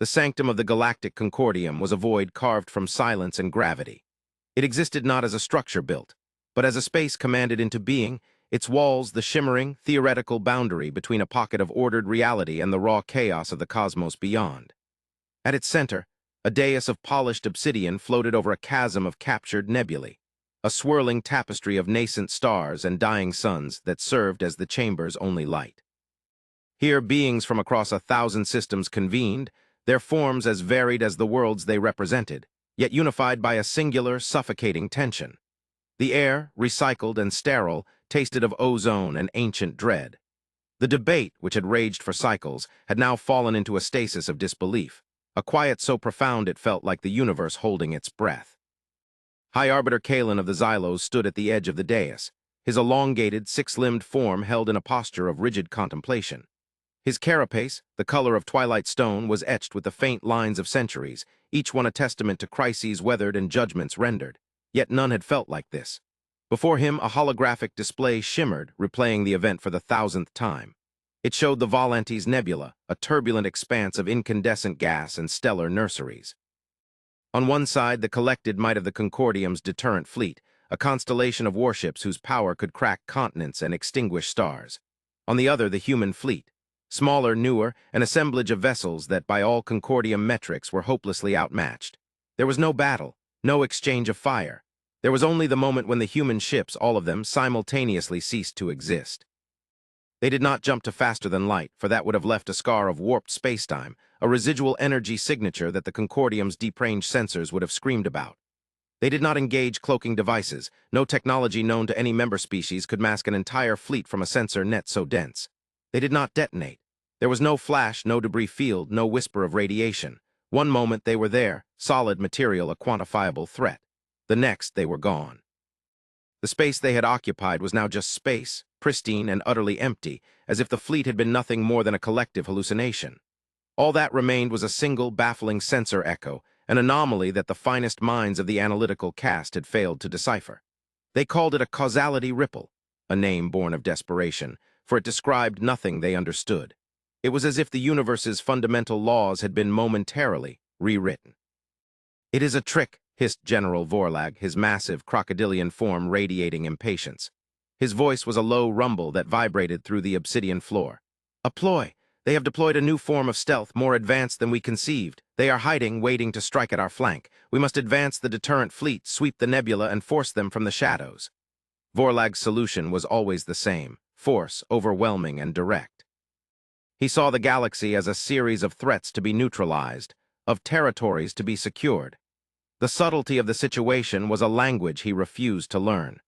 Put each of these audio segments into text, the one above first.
The sanctum of the galactic concordium was a void carved from silence and gravity. It existed not as a structure built, but as a space commanded into being, its walls the shimmering, theoretical boundary between a pocket of ordered reality and the raw chaos of the cosmos beyond. At its center, a dais of polished obsidian floated over a chasm of captured nebulae, a swirling tapestry of nascent stars and dying suns that served as the chamber's only light. Here beings from across 1,000 systems convened, their forms as varied as the worlds they represented, yet unified by a singular, suffocating tension. The air, recycled and sterile, tasted of ozone and ancient dread. The debate, which had raged for cycles, had now fallen into a stasis of disbelief, a quiet so profound it felt like the universe holding its breath. High Arbiter Kalen of the Xylos stood at the edge of the dais, his elongated, six-limbed form held in a posture of rigid contemplation. His carapace, the color of twilight stone, was etched with the faint lines of centuries, each one a testament to crises weathered and judgments rendered. Yet none had felt like this. Before him, a holographic display shimmered, replaying the event for the 1,000th time. It showed the Volantes Nebula, a turbulent expanse of incandescent gas and stellar nurseries. On one side, the collected might of the Concordium's deterrent fleet, a constellation of warships whose power could crack continents and extinguish stars. On the other, the human fleet, smaller, newer, an assemblage of vessels that by all Concordium metrics were hopelessly outmatched. There was no battle, no exchange of fire. There was only the moment when the human ships, all of them, simultaneously ceased to exist. They did not jump to faster than light, for that would have left a scar of warped spacetime, a residual energy signature that the Concordium's deep-range sensors would have screamed about. They did not engage cloaking devices. No technology known to any member species could mask an entire fleet from a sensor net so dense. They did not detonate. There was no flash, no debris field, no whisper of radiation. One moment they were there, solid material, a quantifiable threat. The next, they were gone. The space they had occupied was now just space, pristine and utterly empty, as if the fleet had been nothing more than a collective hallucination. All that remained was a single, baffling sensor echo, an anomaly that the finest minds of the analytical caste had failed to decipher. They called it a causality ripple, a name born of desperation, for it described nothing they understood. It was as if the universe's fundamental laws had been momentarily rewritten. "It is a trick," hissed General Vorlag, his massive, crocodilian form radiating impatience. His voice was a low rumble that vibrated through the obsidian floor. "A ploy! They have deployed a new form of stealth, more advanced than we conceived. They are hiding, waiting to strike at our flank. We must advance the deterrent fleet, sweep the nebula, and force them from the shadows." Vorlag's solution was always the same: force, overwhelming and direct. He saw the galaxy as a series of threats to be neutralized, of territories to be secured. The subtlety of the situation was a language he refused to learn.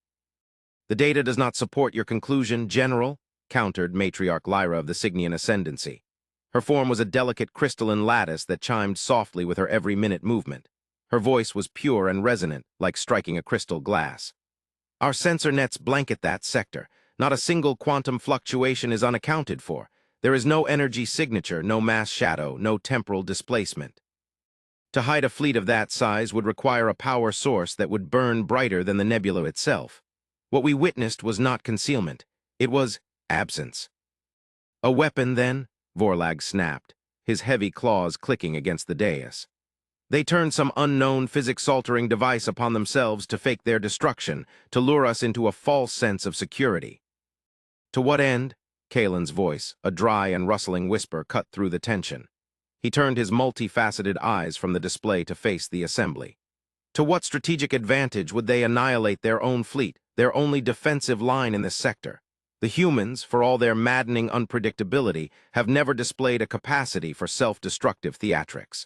"The data does not support your conclusion, General," countered Matriarch Lyra of the Cygnian Ascendancy. Her form was a delicate crystalline lattice that chimed softly with her every minute movement. Her voice was pure and resonant, like striking a crystal glass. "Our sensor nets blanket that sector. Not a single quantum fluctuation is unaccounted for. There is no energy signature, no mass shadow, no temporal displacement. To hide a fleet of that size would require a power source that would burn brighter than the nebula itself. What we witnessed was not concealment. It was absence." "A weapon, then?" Vorlag snapped, his heavy claws clicking against the dais. "They turned some unknown physics-altering device upon themselves to fake their destruction, to lure us into a false sense of security." "To what end?" Kalen's voice, a dry and rustling whisper, cut through the tension. He turned his multifaceted eyes from the display to face the assembly. "To what strategic advantage would they annihilate their own fleet, their only defensive line in this sector? The humans, for all their maddening unpredictability, have never displayed a capacity for self-destructive theatrics.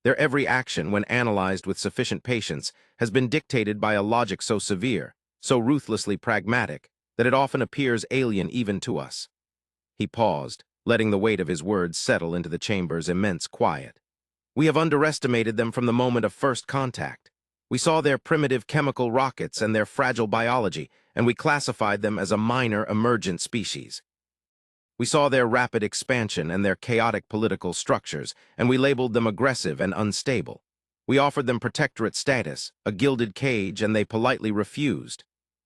Their every action, when analyzed with sufficient patience, has been dictated by a logic so severe, so ruthlessly pragmatic, that it often appears alien even to us." He paused, letting the weight of his words settle into the chamber's immense quiet. "We have underestimated them from the moment of first contact. We saw their primitive chemical rockets and their fragile biology, and we classified them as a minor emergent species. We saw their rapid expansion and their chaotic political structures, and we labeled them aggressive and unstable. We offered them protectorate status, a gilded cage, and they politely refused.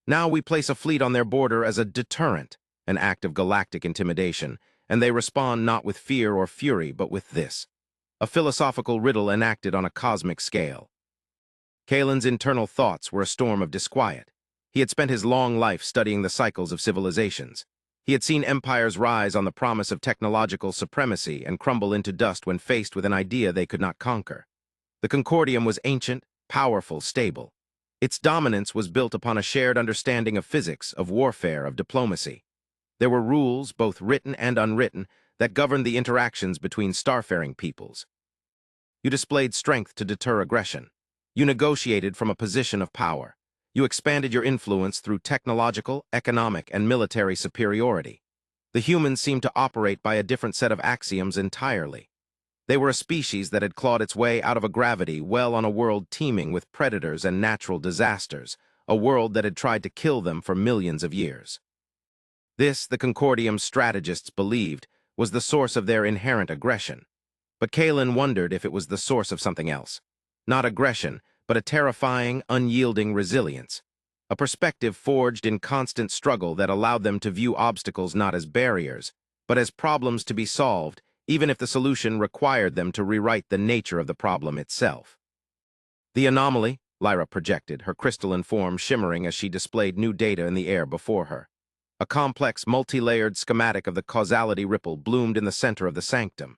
Now we place a fleet on their border as a deterrent, an act of galactic intimidation, and they respond not with fear or fury, but with this: a philosophical riddle enacted on a cosmic scale. Kalen's internal thoughts were a storm of disquiet. He had spent his long life studying the cycles of civilizations. He had seen empires rise on the promise of technological supremacy and crumble into dust when faced with an idea they could not conquer. The Concordium was ancient, powerful, stable. Its dominance was built upon a shared understanding of physics, of warfare, of diplomacy. There were rules, both written and unwritten, that governed the interactions between starfaring peoples. You displayed strength to deter aggression. You negotiated from a position of power. You expanded your influence through technological, economic, and military superiority. The humans seemed to operate by a different set of axioms entirely. They were a species that had clawed its way out of a gravity well on a world teeming with predators and natural disasters, a world that had tried to kill them for millions of years. This, the Concordium's strategists believed, was the source of their inherent aggression. But Kalen wondered if it was the source of something else. Not aggression, but a terrifying, unyielding resilience. A perspective forged in constant struggle that allowed them to view obstacles not as barriers, but as problems to be solved, even if the solution required them to rewrite the nature of the problem itself. The anomaly, Lyra projected, her crystalline form shimmering as she displayed new data in the air before her. A complex, multi-layered schematic of the causality ripple bloomed in the center of the sanctum.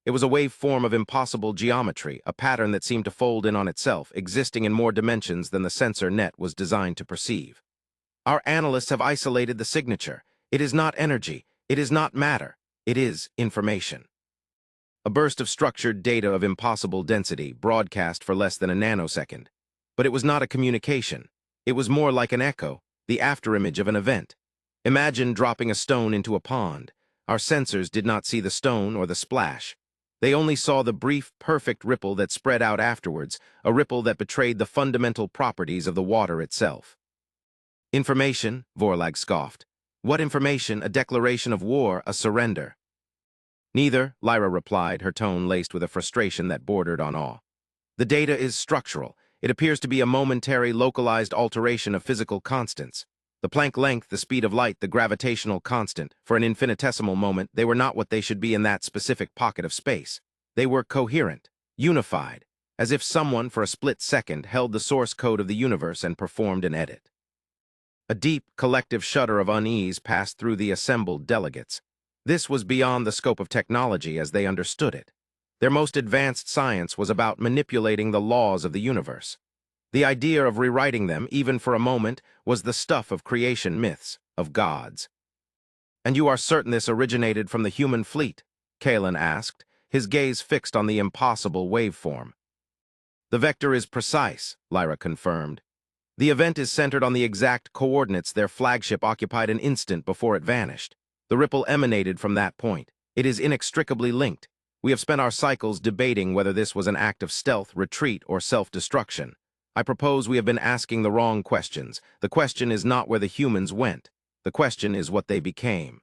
It was a waveform of impossible geometry, a pattern that seemed to fold in on itself, existing in more dimensions than the sensor net was designed to perceive. Our analysts have isolated the signature. It is not energy. It is not matter. It is information. A burst of structured data of impossible density, broadcast for less than a nanosecond. But it was not a communication. It was more like an echo, the afterimage of an event. Imagine dropping a stone into a pond. Our sensors did not see the stone or the splash. They only saw the brief, perfect ripple that spread out afterwards, a ripple that betrayed the fundamental properties of the water itself. Information, Vorlag scoffed. What information? A declaration of war, a surrender. Neither, Lyra replied, her tone laced with a frustration that bordered on awe. The data is structural. It appears to be a momentary, localized alteration of physical constants. The Planck length, the speed of light, the gravitational constant. For an infinitesimal moment, they were not what they should be in that specific pocket of space. They were coherent, unified, as if someone, for a split second, held the source code of the universe and performed an edit. A deep, collective shudder of unease passed through the assembled delegates. This was beyond the scope of technology as they understood it. Their most advanced science was about manipulating the laws of the universe. The idea of rewriting them, even for a moment, was the stuff of creation myths, of gods. "And you are certain this originated from the human fleet?" Kalen asked, his gaze fixed on the impossible waveform. "The vector is precise," Lyra confirmed. "The event is centered on the exact coordinates their flagship occupied an instant before it vanished. The ripple emanated from that point. It is inextricably linked. We have spent our cycles debating whether this was an act of stealth, retreat, or self-destruction. I propose we have been asking the wrong questions. The question is not where the humans went. The question is what they became."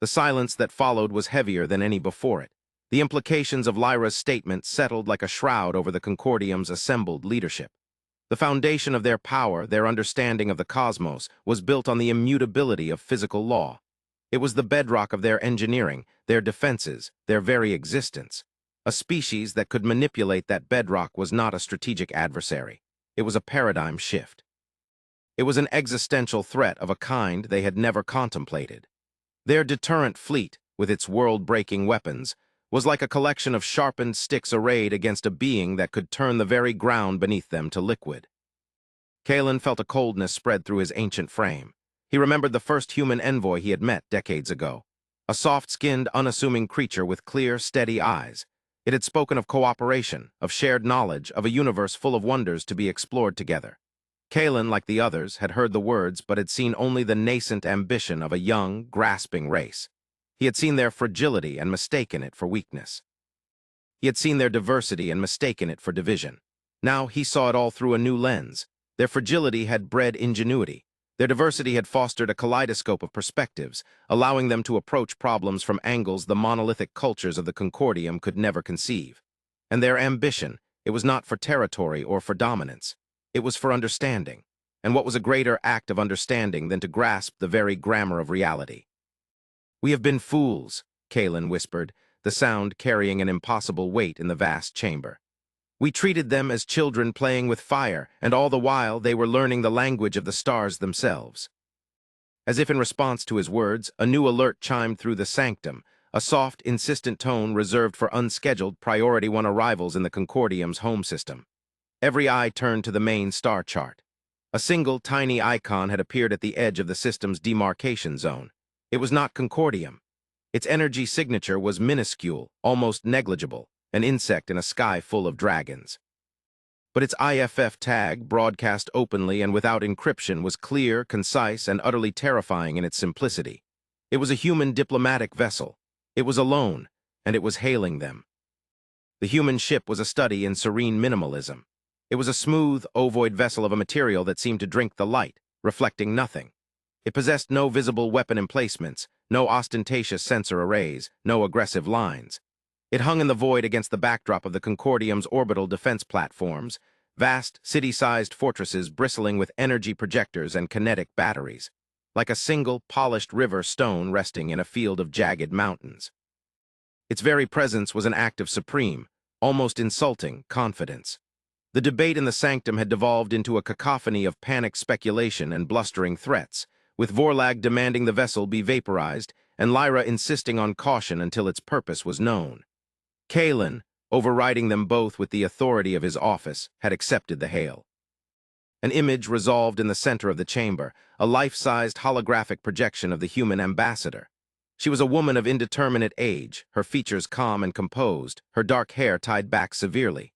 The silence that followed was heavier than any before it. The implications of Lyra's statement settled like a shroud over the Concordium's assembled leadership. The foundation of their power, their understanding of the cosmos, was built on the immutability of physical law. It was the bedrock of their engineering, their defenses, their very existence. A species that could manipulate that bedrock was not a strategic adversary. It was a paradigm shift. It was an existential threat of a kind they had never contemplated. Their deterrent fleet, with its world-breaking weapons, was like a collection of sharpened sticks arrayed against a being that could turn the very ground beneath them to liquid. Kalen felt a coldness spread through his ancient frame. He remembered the first human envoy he had met decades ago. A soft-skinned, unassuming creature with clear, steady eyes. It had spoken of cooperation, of shared knowledge, of a universe full of wonders to be explored together. Kalen, like the others, had heard the words but had seen only the nascent ambition of a young, grasping race. He had seen their fragility and mistaken it for weakness. He had seen their diversity and mistaken it for division. Now he saw it all through a new lens. Their fragility had bred ingenuity. Their diversity had fostered a kaleidoscope of perspectives, allowing them to approach problems from angles the monolithic cultures of the Concordium could never conceive. And their ambition, it was not for territory or for dominance. It was for understanding. And what was a greater act of understanding than to grasp the very grammar of reality? "We have been fools," Kalen whispered. the sound carrying an impossible weight in the vast chamber. We treated them as children playing with fire, and all the while they were learning the language of the stars themselves. As if in response to his words, a new alert chimed through the sanctum, a soft, insistent tone reserved for unscheduled Priority 1 arrivals in the Concordium's home system. Every eye turned to the main star chart. A single, tiny icon had appeared at the edge of the system's demarcation zone. It was not Concordium. Its energy signature was minuscule, almost negligible, an insect in a sky full of dragons. But its IFF tag, broadcast openly and without encryption, was clear, concise, and utterly terrifying in its simplicity. It was a human diplomatic vessel. It was alone, and it was hailing them. The human ship was a study in serene minimalism. It was a smooth, ovoid vessel of a material that seemed to drink the light, reflecting nothing. It possessed no visible weapon emplacements, no ostentatious sensor arrays, no aggressive lines. It hung in the void against the backdrop of the Concordium's orbital defense platforms, vast, city-sized fortresses bristling with energy projectors and kinetic batteries, like a single, polished river stone resting in a field of jagged mountains. Its very presence was an act of supreme, almost insulting, confidence. The debate in the sanctum had devolved into a cacophony of panicked speculation and blustering threats, with Vorlag demanding the vessel be vaporized and Lyra insisting on caution until its purpose was known. Kalen, overriding them both with the authority of his office, had accepted the hail. An image resolved in the center of the chamber, a life-sized holographic projection of the human ambassador. She was a woman of indeterminate age, her features calm and composed, her dark hair tied back severely.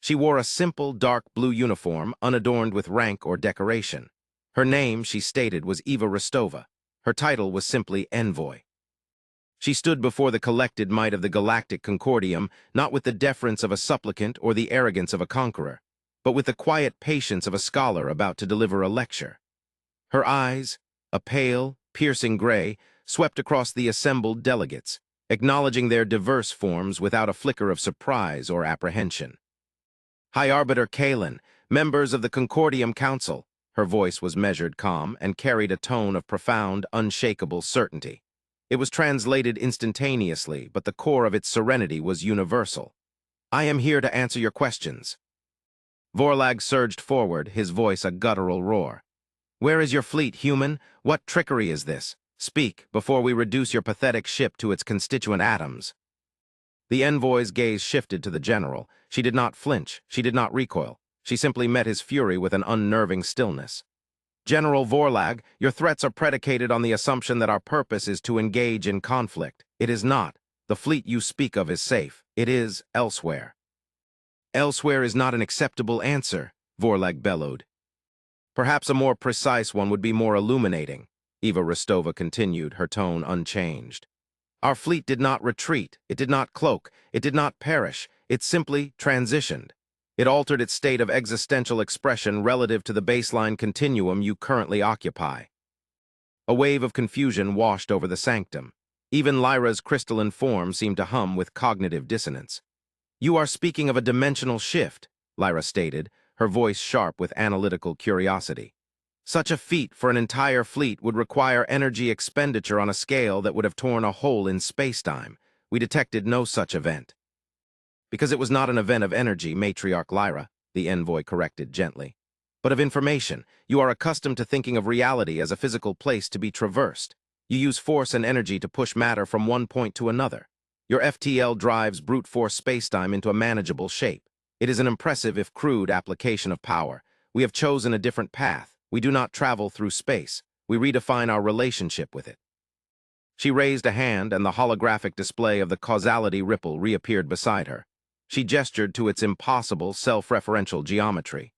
She wore a simple, dark blue uniform, unadorned with rank or decoration. Her name, she stated, was Eva Rostova. Her title was simply Envoy. She stood before the collected might of the galactic Concordium, not with the deference of a supplicant or the arrogance of a conqueror, but with the quiet patience of a scholar about to deliver a lecture. Her eyes, a pale, piercing gray, swept across the assembled delegates, acknowledging their diverse forms without a flicker of surprise or apprehension. High Arbiter Kalen, members of the Concordium Council, her voice was measured calm and carried a tone of profound, unshakable certainty. It was translated instantaneously, but the core of its serenity was universal. I am here to answer your questions. Vorlag surged forward, his voice a guttural roar. Where is your fleet, human? What trickery is this? Speak, before we reduce your pathetic ship to its constituent atoms. The envoy's gaze shifted to the general. She did not flinch, she did not recoil. She simply met his fury with an unnerving stillness. General Vorlag, your threats are predicated on the assumption that our purpose is to engage in conflict. It is not. The fleet you speak of is safe. It is elsewhere. Elsewhere is not an acceptable answer, Vorlag bellowed. Perhaps a more precise one would be more illuminating, Eva Rostova continued, her tone unchanged. Our fleet did not retreat, it did not cloak, it did not perish, it simply transitioned. It altered its state of existential expression relative to the baseline continuum you currently occupy. A wave of confusion washed over the sanctum. Even Lyra's crystalline form seemed to hum with cognitive dissonance. You are speaking of a dimensional shift, Lyra stated, her voice sharp with analytical curiosity. Such a feat for an entire fleet would require energy expenditure on a scale that would have torn a hole in spacetime. We detected no such event. Because it was not an event of energy, Matriarch Lyra, the envoy corrected gently, but of information. You are accustomed to thinking of reality as a physical place to be traversed. You use force and energy to push matter from one point to another. Your FTL drives brute force spacetime into a manageable shape. It is an impressive, if crude, application of power. We have chosen a different path. We do not travel through space. We redefine our relationship with it. She raised a hand, and the holographic display of the causality ripple reappeared beside her. She gestured to its impossible, self-referential geometry.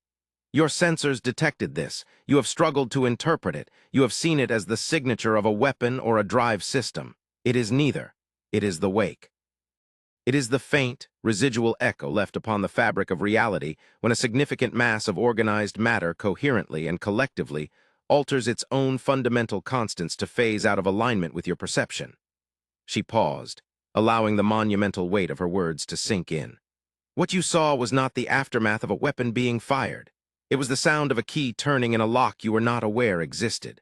Your sensors detected this. You have struggled to interpret it. You have seen it as the signature of a weapon or a drive system. It is neither. It is the wake. It is the faint, residual echo left upon the fabric of reality when a significant mass of organized matter coherently and collectively alters its own fundamental constants to phase out of alignment with your perception. She paused, allowing the monumental weight of her words to sink in. What you saw was not the aftermath of a weapon being fired. It was the sound of a key turning in a lock you were not aware existed.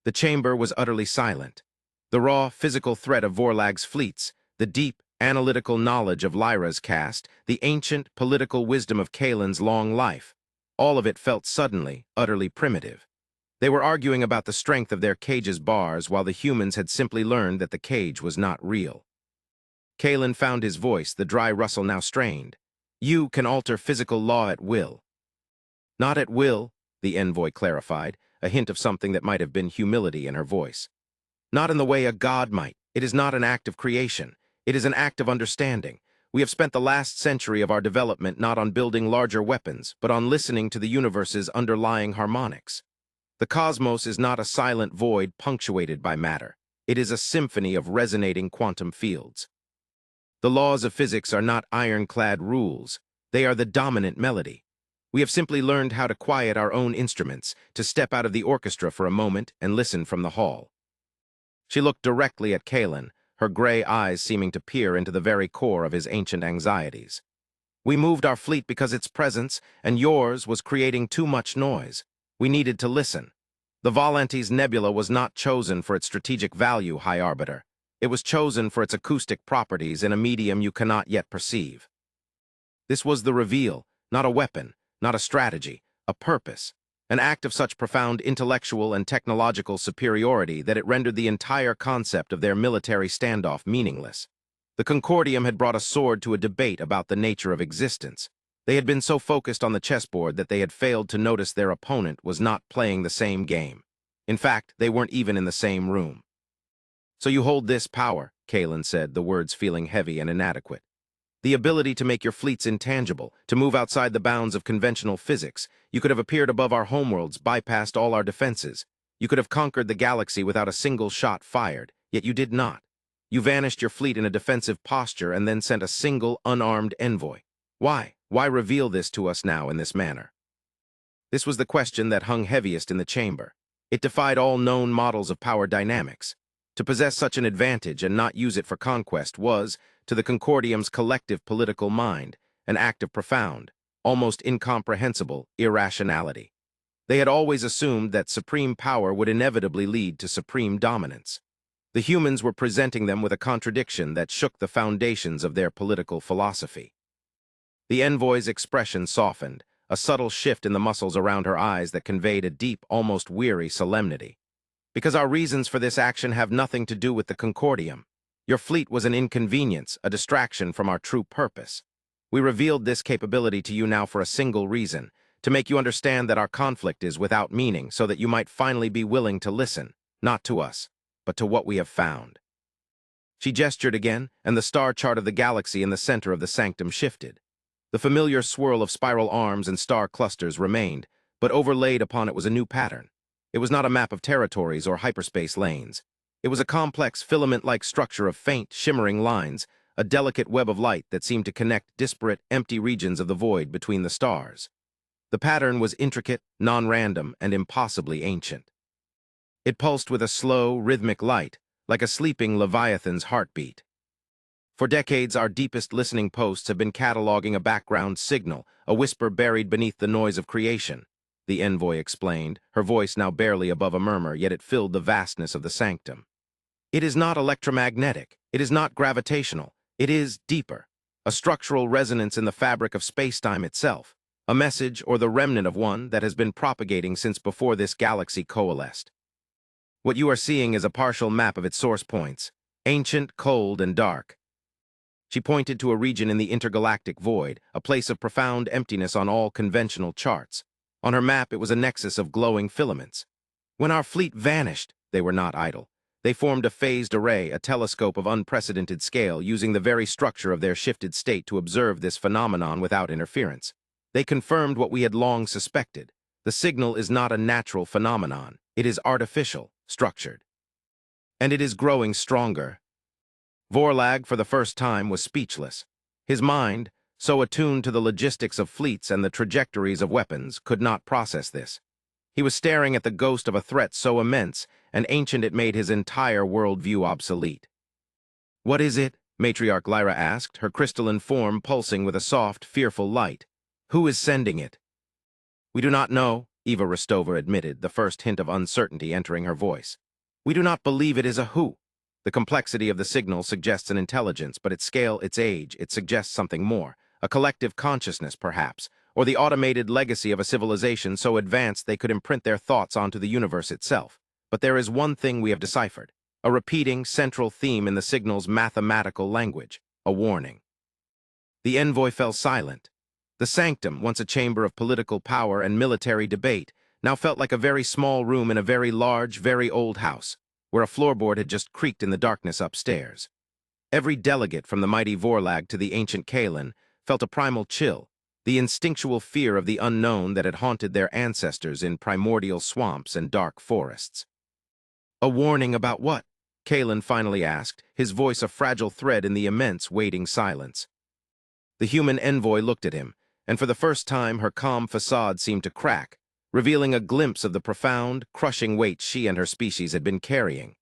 The chamber was utterly silent. The raw, physical threat of Vorlag's fleets, The deep, analytical knowledge of Lyra's caste, the ancient, political wisdom of Kalen's long life. All of it felt suddenly, utterly primitive. They were arguing about the strength of their cage's bars while the humans had simply learned that the cage was not real. Kalen found his voice, the dry rustle now strained. You can alter physical law at will. Not at will, the envoy clarified, a hint of something that might have been humility in her voice. Not in the way a god might. It is not an act of creation. It is an act of understanding. We have spent the last century of our development not on building larger weapons, but on listening to the universe's underlying harmonics. The cosmos is not a silent void punctuated by matter. It is a symphony of resonating quantum fields. The laws of physics are not ironclad rules. They are the dominant melody. We have simply learned how to quiet our own instruments, to step out of the orchestra for a moment and listen from the hall. She looked directly at Kalen, her gray eyes seeming to peer into the very core of his ancient anxieties. We moved our fleet because its presence, and yours, was creating too much noise. We needed to listen. The Volantes Nebula was not chosen for its strategic value, High Arbiter. It was chosen for its acoustic properties in a medium you cannot yet perceive. This was the reveal, not a weapon, not a strategy, a purpose, an act of such profound intellectual and technological superiority that it rendered the entire concept of their military standoff meaningless. The Concordium had brought a sword to a debate about the nature of existence. They had been so focused on the chessboard that they had failed to notice their opponent was not playing the same game. In fact, they weren't even in the same room. So you hold this power, Kalen said, the words feeling heavy and inadequate. The ability to make your fleets intangible, to move outside the bounds of conventional physics. You could have appeared above our homeworlds, bypassed all our defenses. You could have conquered the galaxy without a single shot fired, yet you did not. You vanished your fleet in a defensive posture and then sent a single, unarmed envoy. Why? Why reveal this to us now in this manner? This was the question that hung heaviest in the chamber. It defied all known models of power dynamics. To possess such an advantage and not use it for conquest was, to the Concordium's collective political mind, an act of profound, almost incomprehensible irrationality. They had always assumed that supreme power would inevitably lead to supreme dominance. The humans were presenting them with a contradiction that shook the foundations of their political philosophy. The envoy's expression softened, a subtle shift in the muscles around her eyes that conveyed a deep, almost weary solemnity. Because our reasons for this action have nothing to do with the Concordium. Your fleet was an inconvenience, a distraction from our true purpose. We revealed this capability to you now for a single reason, to make you understand that our conflict is without meaning so that you might finally be willing to listen, not to us, but to what we have found. She gestured again, and the star chart of the galaxy in the center of the sanctum shifted. The familiar swirl of spiral arms and star clusters remained, but overlaid upon it was a new pattern. It was not a map of territories or hyperspace lanes. It was a complex filament-like structure of faint, shimmering lines, a delicate web of light that seemed to connect disparate, empty regions of the void between the stars. The pattern was intricate, non-random, and impossibly ancient. It pulsed with a slow, rhythmic light, like a sleeping leviathan's heartbeat. For decades, our deepest listening posts have been cataloging a background signal, a whisper buried beneath the noise of creation, the envoy explained, her voice now barely above a murmur, yet it filled the vastness of the sanctum. It is not electromagnetic, it is not gravitational, it is deeper, a structural resonance in the fabric of space-time itself, a message or the remnant of one that has been propagating since before this galaxy coalesced. What you are seeing is a partial map of its source points, ancient, cold, and dark. She pointed to a region in the intergalactic void, a place of profound emptiness on all conventional charts. On her map, it was a nexus of glowing filaments. When our fleet vanished, they were not idle. They formed a phased array, a telescope of unprecedented scale, using the very structure of their shifted state to observe this phenomenon without interference. They confirmed what we had long suspected. The signal is not a natural phenomenon. It is artificial, structured. And it is growing stronger. Vorlag, for the first time, was speechless. His mind, so attuned to the logistics of fleets and the trajectories of weapons, could not process this. He was staring at the ghost of a threat so immense and ancient it made his entire worldview obsolete. "What is it?" Matriarch Lyra asked, her crystalline form pulsing with a soft, fearful light. "Who is sending it?" "We do not know," Eva Rostova admitted, the first hint of uncertainty entering her voice. "We do not believe it is a who. The complexity of the signal suggests an intelligence, but its scale, its age, it suggests something more. A collective consciousness, perhaps, or the automated legacy of a civilization so advanced they could imprint their thoughts onto the universe itself. But there is one thing we have deciphered, a repeating central theme in the signal's mathematical language, a warning. The envoy fell silent. The sanctum, once a chamber of political power and military debate, now felt like a very small room in a very large, very old house, where a floorboard had just creaked in the darkness upstairs. Every delegate, from the mighty Vorlag to the ancient Kalen, felt a primal chill, the instinctual fear of the unknown that had haunted their ancestors in primordial swamps and dark forests. A warning about what? Kalen finally asked, his voice a fragile thread in the immense, waiting silence. The human envoy looked at him, and for the first time her calm facade seemed to crack, revealing a glimpse of the profound, crushing weight she and her species had been carrying.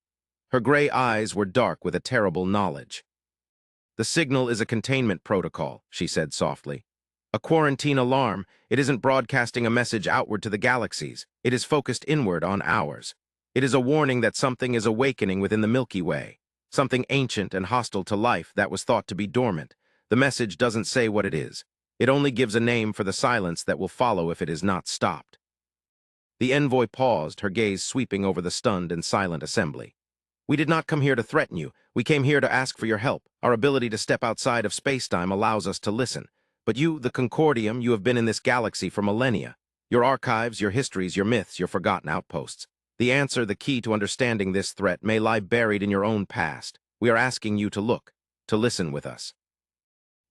Her gray eyes were dark with a terrible knowledge. "The signal is a containment protocol," she said softly. "A quarantine alarm. It isn't broadcasting a message outward to the galaxies. It is focused inward on ours. It is a warning that something is awakening within the Milky Way, something ancient and hostile to life that was thought to be dormant. The message doesn't say what it is. It only gives a name for the silence that will follow if it is not stopped." The envoy paused, her gaze sweeping over the stunned and silent assembly. "We did not come here to threaten you. We came here to ask for your help. Our ability to step outside of space-time allows us to listen. But you, the Concordium, you have been in this galaxy for millennia. Your archives, your histories, your myths, your forgotten outposts. The answer, the key to understanding this threat, may lie buried in your own past. We are asking you to look, to listen with us.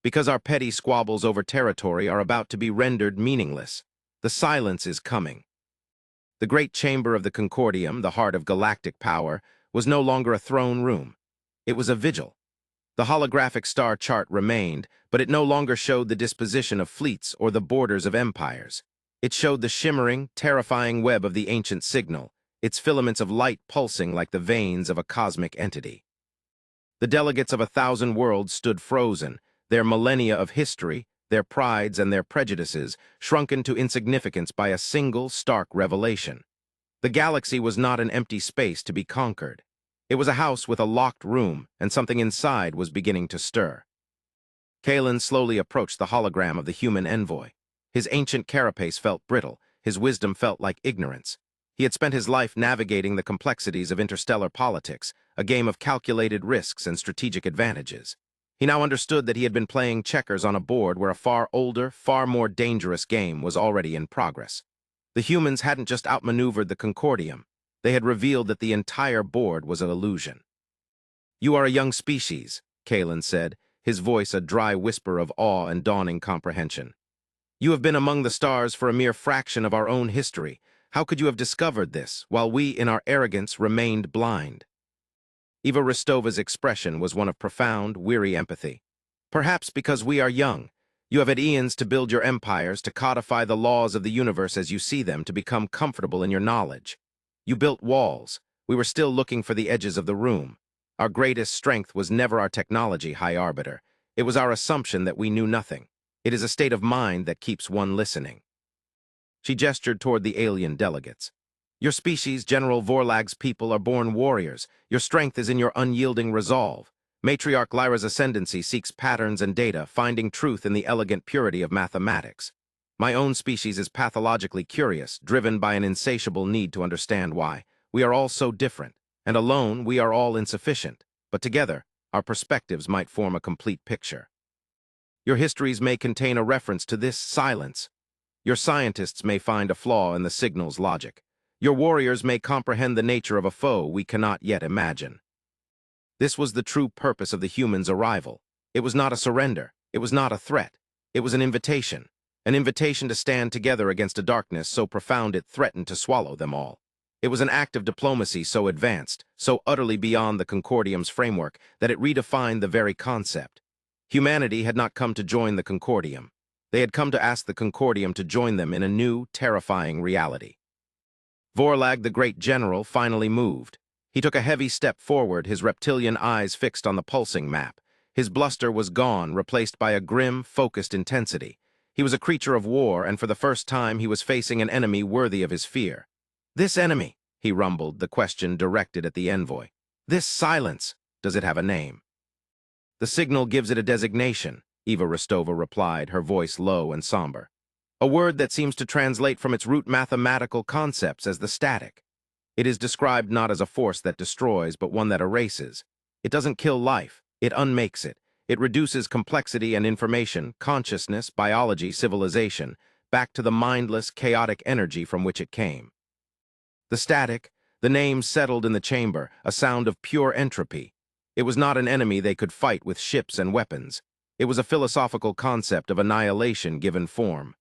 Because our petty squabbles over territory are about to be rendered meaningless. The silence is coming." The great chamber of the Concordium, the heart of galactic power, was no longer a throne room. It was a vigil. The holographic star chart remained, but it no longer showed the disposition of fleets or the borders of empires. It showed the shimmering, terrifying web of the ancient signal, its filaments of light pulsing like the veins of a cosmic entity. The delegates of 1,000 worlds stood frozen, their millennia of history, their prides and their prejudices, shrunken to insignificance by a single stark revelation. The galaxy was not an empty space to be conquered. It was a house with a locked room, and something inside was beginning to stir. Kalen slowly approached the hologram of the human envoy. His ancient carapace felt brittle, his wisdom felt like ignorance. He had spent his life navigating the complexities of interstellar politics, a game of calculated risks and strategic advantages. He now understood that he had been playing checkers on a board where a far older, far more dangerous game was already in progress. The humans hadn't just outmaneuvered the Concordium. They had revealed that the entire board was an illusion. "You are a young species," Kalen said, his voice a dry whisper of awe and dawning comprehension. "You have been among the stars for a mere fraction of our own history. How could you have discovered this, while we, in our arrogance, remained blind?" Eva Ristova's expression was one of profound, weary empathy. "Perhaps because we are young. You have had eons to build your empires, to codify the laws of the universe as you see them, to become comfortable in your knowledge. You built walls. We were still looking for the edges of the room. Our greatest strength was never our technology, High Arbiter. It was our assumption that we knew nothing. It is a state of mind that keeps one listening." She gestured toward the alien delegates. "Your species, General Vorlag's people, are born warriors. Your strength is in your unyielding resolve. Matriarch Lyra's ascendancy seeks patterns and data, finding truth in the elegant purity of mathematics. My own species is pathologically curious, driven by an insatiable need to understand why. We are all so different, and alone we are all insufficient, but together our perspectives might form a complete picture. Your histories may contain a reference to this silence. Your scientists may find a flaw in the signal's logic. Your warriors may comprehend the nature of a foe we cannot yet imagine." This was the true purpose of the humans' arrival. It was not a surrender. It was not a threat. It was an invitation to stand together against a darkness so profound it threatened to swallow them all. It was an act of diplomacy so advanced, so utterly beyond the Concordium's framework, that it redefined the very concept. Humanity had not come to join the Concordium. They had come to ask the Concordium to join them in a new, terrifying reality. Vorlag, the great general, finally moved. He took a heavy step forward, his reptilian eyes fixed on the pulsing map. His bluster was gone, replaced by a grim, focused intensity. He was a creature of war, and for the first time he was facing an enemy worthy of his fear. "This enemy," he rumbled, the question directed at the envoy. "This silence, Does it have a name? The signal gives it a designation, Eva Rostova replied, her voice low and somber. A word that seems to translate from its root mathematical concepts as the static. It is described not as a force that destroys, but one that erases. It doesn't kill life, it unmakes it. It reduces complexity and information, consciousness, biology, civilization, back to the mindless, chaotic energy from which it came. The static, the name settled in the chamber, a sound of pure entropy. It was not an enemy they could fight with ships and weapons. It was a philosophical concept of annihilation given form.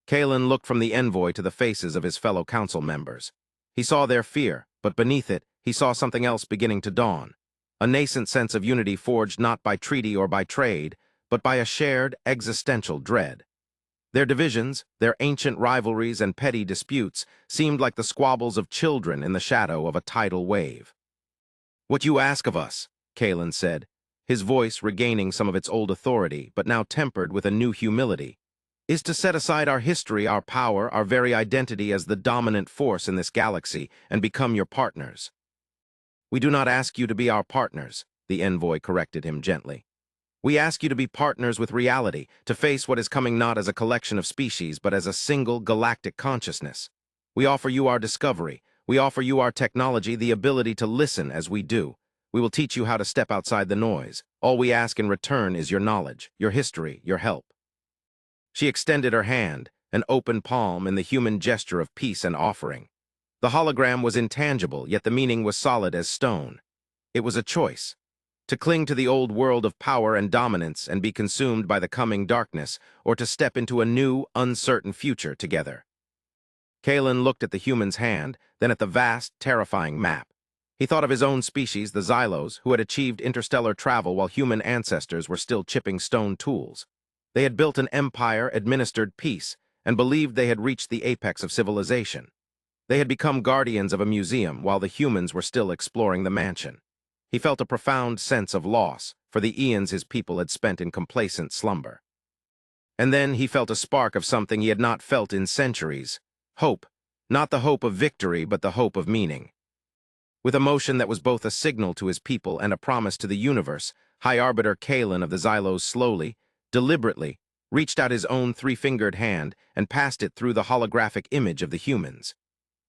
Kalen looked from the envoy to the faces of his fellow council members. He saw their fear, but beneath it, he saw something else beginning to dawn. A nascent sense of unity forged not by treaty or by trade, but by a shared, existential dread. Their divisions, their ancient rivalries and petty disputes seemed like the squabbles of children in the shadow of a tidal wave. "What you ask of us," Kalen said, his voice regaining some of its old authority, but now tempered with a new humility, "is to set aside our history, our power, our very identity as the dominant force in this galaxy, and become your partners." "We do not ask you to be our partners," the envoy corrected him gently. "We ask you to be partners with reality, to face what is coming not as a collection of species, but as a single galactic consciousness. We offer you our discovery. We offer you our technology, the ability to listen as we do. We will teach you how to step outside the noise. All we ask in return is your knowledge, your history, your help." She extended her hand, an open palm in the human gesture of peace and offering. The hologram was intangible, yet the meaning was solid as stone. It was a choice. To cling to the old world of power and dominance and be consumed by the coming darkness, or to step into a new, uncertain future together. Kalen looked at the human's hand, then at the vast, terrifying map. He thought of his own species, the Xylos, who had achieved interstellar travel while human ancestors were still chipping stone tools. They had built an empire, administered peace, and believed they had reached the apex of civilization. They had become guardians of a museum while the humans were still exploring the mansion. He felt a profound sense of loss for the eons his people had spent in complacent slumber. And then he felt a spark of something he had not felt in centuries. Hope, not the hope of victory, but the hope of meaning. With emotion that was both a signal to his people and a promise to the universe, High Arbiter Kalen of the Xylos slowly, deliberately, reached out his own three-fingered hand and passed it through the holographic image of the humans.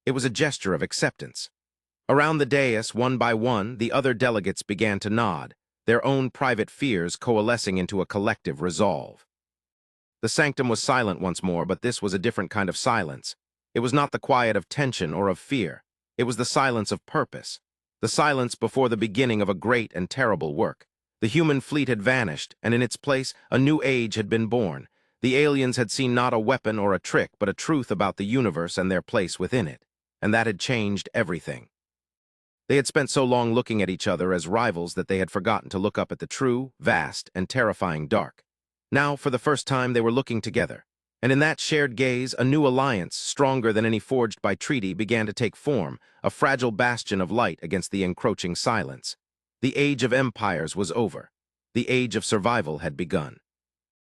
It was a gesture of acceptance. Around the dais, one by one, the other delegates began to nod, their own private fears coalescing into a collective resolve. The sanctum was silent once more, but this was a different kind of silence. It was not the quiet of tension or of fear. It was the silence of purpose, the silence before the beginning of a great and terrible work. The human fleet had vanished, and in its place, a new age had been born. The aliens had seen not a weapon or a trick, but a truth about the universe and their place within it, and that had changed everything. They had spent so long looking at each other as rivals that they had forgotten to look up at the true, vast, and terrifying dark. Now, for the first time, they were looking together. And in that shared gaze, a new alliance, stronger than any forged by treaty, began to take form, a fragile bastion of light against the encroaching silence. The age of empires was over. The age of survival had begun.